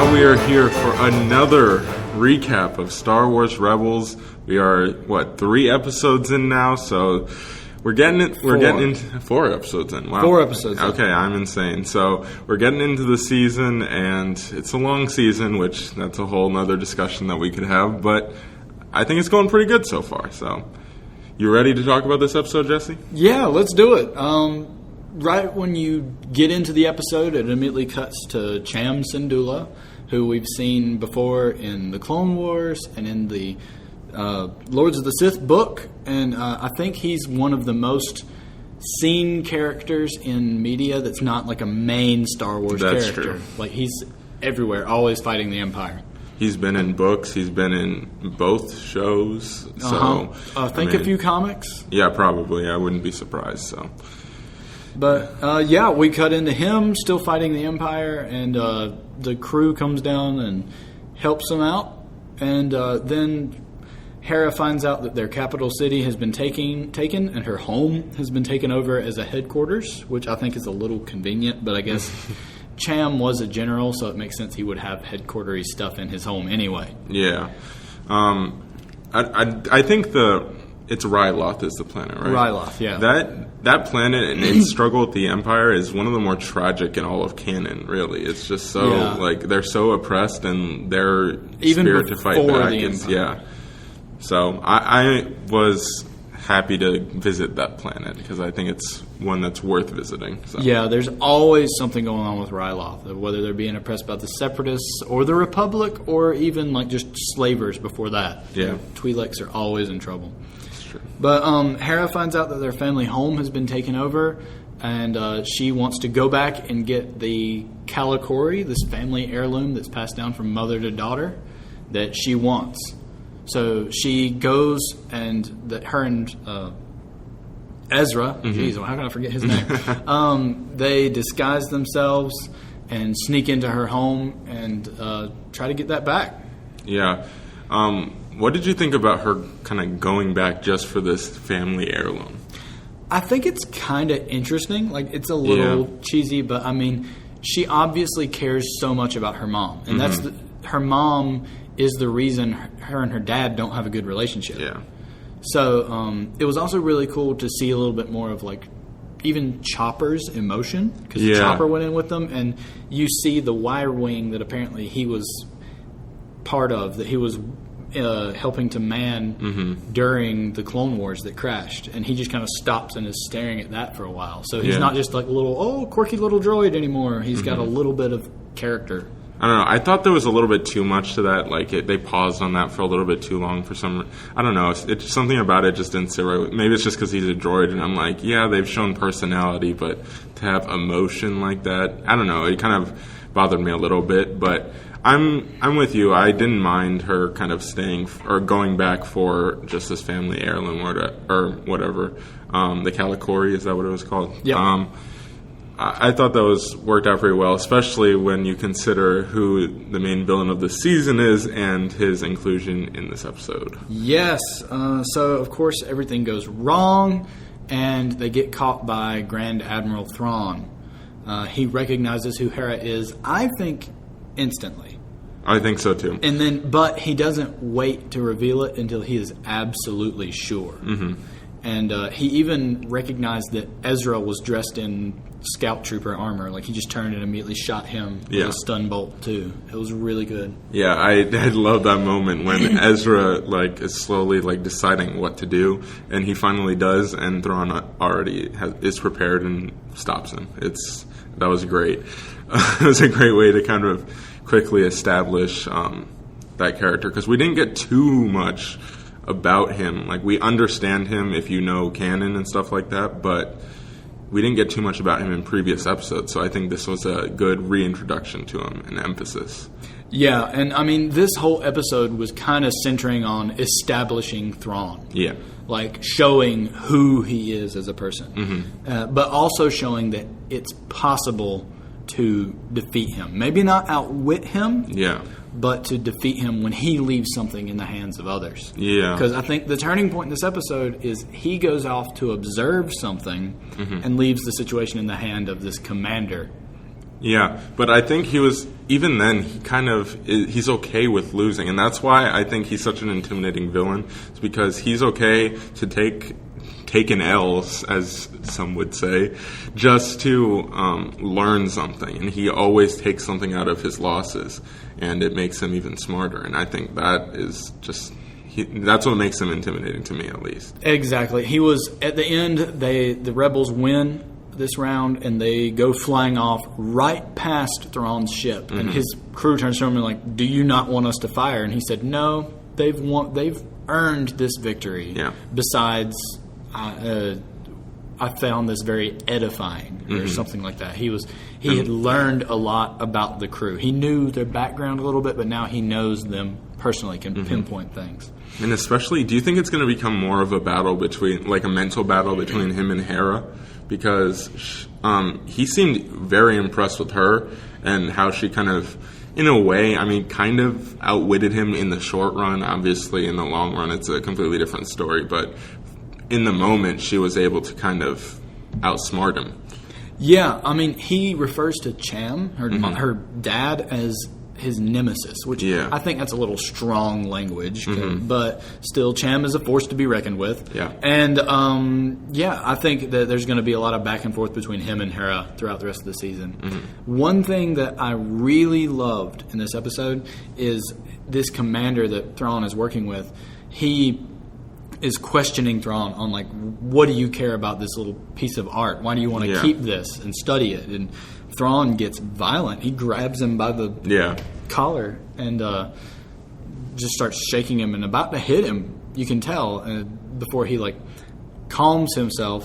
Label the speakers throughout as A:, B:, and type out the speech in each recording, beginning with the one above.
A: now we are here for another recap of Star Wars Rebels. We are, 3 episodes in now, so we're getting it. We're getting into 4 episodes in. Wow.
B: 4 episodes in.
A: Okay, I'm insane. So we're getting into the season, and it's a long season, which that's a whole nother discussion that we could have, but I think it's going pretty good so far. So, you ready to talk about this episode, Jesse?
B: Yeah, let's do it. Right when you get into the episode, it immediately cuts to Cham Syndulla, who we've seen before in the Clone Wars and in the Lords of the Sith book. And I think he's one of the most seen characters in media that's not like a main Star Wars character. True. Like, he's everywhere, always fighting the Empire.
A: He's been in books. He's been in both shows. So
B: a few comics.
A: Yeah, probably. I wouldn't be surprised. So,
B: but we cut into him still fighting the Empire, and the crew comes down and helps him out. And then Hera finds out that their capital city has been taken, and her home has been taken over as a headquarters, which I think is a little convenient. But I guess Cham was a general, so it makes sense he would have headquartery stuff in his home anyway.
A: Yeah. I think it's Ryloth is the planet, right?
B: Ryloth, yeah.
A: That planet and its struggle with the Empire is one of the more tragic in all of canon, really. It's just so, they're so oppressed, and their
B: even
A: spirit to fight back
B: is,
A: So I was happy to visit that planet, because I think it's one that's worth visiting. So.
B: Yeah, there's always something going on with Ryloth, whether they're being oppressed by the Separatists or the Republic, or even like just slavers before that.
A: Yeah.
B: Twi'leks are always in trouble.
A: That's true.
B: But Hera finds out that their family home has been taken over, and she wants to go back and get the Kalikori, this family heirloom that's passed down from mother to daughter, that she wants. So she goes, and her and Ezra, geez, how can I forget his name? They disguise themselves and sneak into her home and try to get that back.
A: Yeah. What did you think about her kind of going back just for this family heirloom?
B: I think it's kind of interesting. Like, it's a little cheesy, but I mean, she obviously cares so much about her mom, and that's her mom is the reason her and her dad don't have a good relationship.
A: Yeah.
B: So it was also really cool to see a little bit more of, like, even Chopper's emotion, because Chopper went in with them, and you see the Y-Wing that apparently he was part of, that he was helping to man during the Clone Wars that crashed, and he just kind of stops and is staring at that for a while. So he's not just like a little, quirky little droid anymore. He's got a little bit of character.
A: I don't know. I thought there was a little bit too much to that. Like, they paused on that for a little bit too long for some... I don't know. It's something about it just didn't sit right. Maybe it's just because he's a droid, and I'm like, yeah, they've shown personality, but to have emotion like that, I don't know. It kind of bothered me a little bit, but I'm with you. I didn't mind her kind of staying or going back for just this family heirloom or whatever. The Kalikori, is that what it was called?
B: Yeah.
A: I thought that worked out very well, especially when you consider who the main villain of the season is and his inclusion in this episode.
B: Yes. So, of course, everything goes wrong, and they get caught by Grand Admiral Thrawn. He recognizes who Hera is, I think, instantly.
A: I think so, too.
B: But he doesn't wait to reveal it until he is absolutely sure. Mm-hmm. And he even recognized that Ezra was dressed in scout trooper armor. Like, he just turned and immediately shot him with a stun bolt, too. It was really good.
A: Yeah, I love that moment when Ezra, is slowly, deciding what to do. And he finally does, and Thrawn already is prepared and stops him. That was great. It was a great way to kind of quickly establish that character. Because we didn't get too much about him. Like, we understand him if you know canon and stuff like that, but we didn't get too much about him in previous episodes, so I think this was a good reintroduction to him and emphasis.
B: Yeah, and I mean, this whole episode was kind of centering on establishing Thrawn.
A: Yeah.
B: Like, showing who he is as a person. But also showing that it's possible to defeat him. Maybe not outwit him.
A: Yeah.
B: But to defeat him when he leaves something in the hands of others.
A: Yeah.
B: Because I think the turning point in this episode is he goes off to observe something and leaves the situation in the hand of this commander
A: Yeah, but I think even then, he's okay with losing. And that's why I think he's such an intimidating villain. It's because he's okay to taking L's, as some would say, just to learn something. And he always takes something out of his losses, and it makes him even smarter. And I think that is that's what makes him intimidating to me, at least.
B: Exactly. He was, at the end, the rebels win this round, and they go flying off right past Thrawn's ship. And his crew turns to him and like, do you not want us to fire? And he said, no, they've earned this victory. Yeah. Besides, I found this very edifying, or something like that. He had learned a lot about the crew. He knew their background a little bit, but now he knows them personally, can pinpoint things.
A: And especially, do you think it's going to become more of a battle a mental battle between him and Hera? Because he seemed very impressed with her and how she kind of, in a way, kind of outwitted him in the short run. Obviously, in the long run, it's a completely different story. But in the moment, she was able to kind of outsmart him.
B: Yeah, he refers to Cham, her dad, as his nemesis, which I think that's a little strong language, but still, Cham is a force to be reckoned with. Yeah. And, I think that there's going to be a lot of back and forth between him and Hera throughout the rest of the season. One thing that I really loved in this episode is this commander that Thrawn is working with. He is questioning Thrawn on, like, what do you care about this little piece of art? Why do you want to keep this and study it? And Thrawn gets violent. He grabs him by the collar and just starts shaking him and about to hit him. You can tell before he calms himself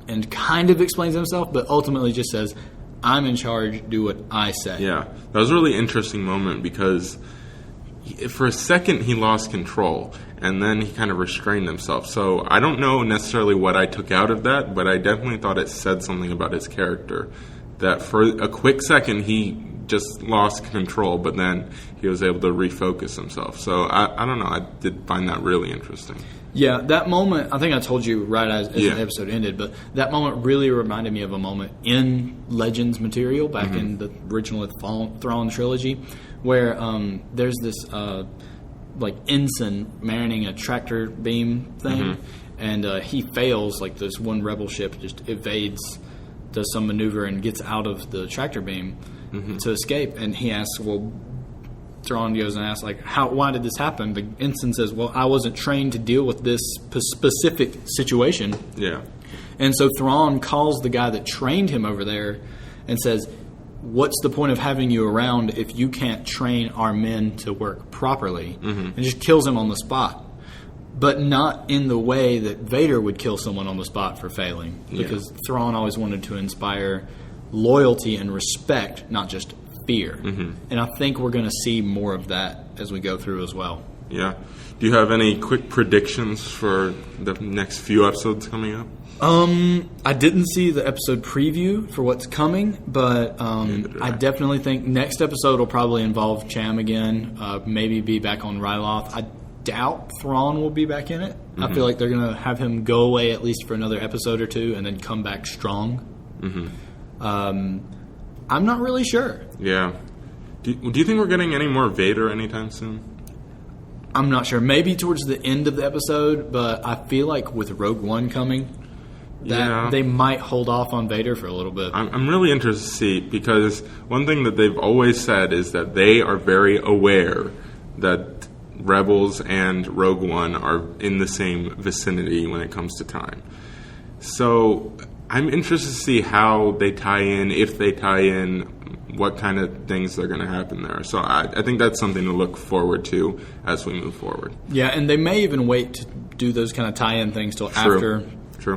B: and kind of explains himself, but ultimately just says, "I'm in charge. Do what I say." Yeah,
A: that was a really interesting moment because for a second he lost control and then he kind of restrained himself. So I don't know necessarily what I took out of that, but I definitely thought it said something about his character. That for a quick second he just lost control, but then he was able to refocus himself. So I don't know. I did find that really interesting.
B: Yeah, that moment, I think I told you right as the episode ended, but that moment really reminded me of a moment in Legends material back in the original Thrawn trilogy where there's this ensign manning a tractor beam thing, and he fails. This one rebel ship just evades, does some maneuver and gets out of the tractor beam to escape. And he asks, Thrawn goes and asks, why did this happen? The ensign says, I wasn't trained to deal with this specific situation. Yeah. And so Thrawn calls the guy that trained him over there and says, what's the point of having you around if you can't train our men to work properly? And just kills him on the spot. But not in the way that Vader would kill someone on the spot for failing. Because Thrawn always wanted to inspire loyalty and respect, not just fear. And I think we're going to see more of that as we go through as well. Yeah.
A: Do you have any quick predictions for the next few episodes coming up?
B: I didn't see the episode preview for what's coming, but I definitely think next episode will probably involve Cham again, maybe be back on Ryloth. I doubt Thrawn will be back in it. I feel like they're going to have him go away at least for another episode or two and then come back strong. I'm not really sure. Yeah. Do you think we're getting any more Vader anytime soon? I'm not sure. Maybe towards the end of the episode, but I feel like with Rogue One coming, that they might hold off on Vader for a little bit.
A: I'm really interested to see, because one thing that they've always said is that they are very aware that Rebels and Rogue One are in the same vicinity when it comes to time. So I'm interested to see how they tie in, if they tie in, what kind of things are going to happen there. So I think that's something to look forward to as we move forward.
B: Yeah, and they may even wait to do those kind of tie-in things till after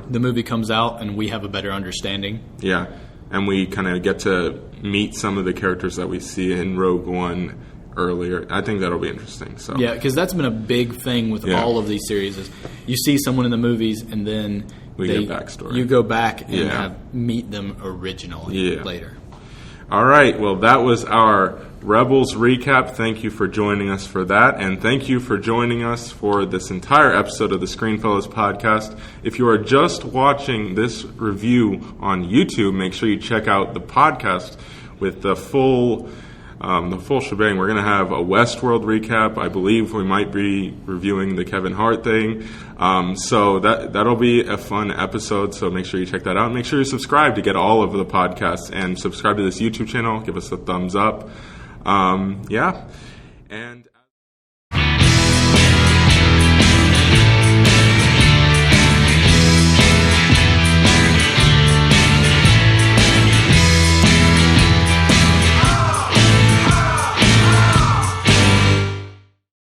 B: the movie comes out and we have a better understanding.
A: Yeah, and we kind of get to meet some of the characters that we see in Rogue One earlier. I think that'll be interesting. So
B: yeah, because that's been a big thing with all of these series is you see someone in the movies and then
A: we get backstory.
B: You go back and meet them originally later.
A: All right, well, that was our Rebels recap. Thank you for joining us for that, and thank you for joining us for this entire episode of the ScreenFellas podcast. If you are just watching this review on YouTube, make sure you check out the podcast with the full shebang. We're going to have a Westworld recap. I believe we might be reviewing the Kevin Hart thing. So that'll be a fun episode. So make sure you check that out. Make sure you subscribe to get all of the podcasts, and subscribe to this YouTube channel. Give us a thumbs up. And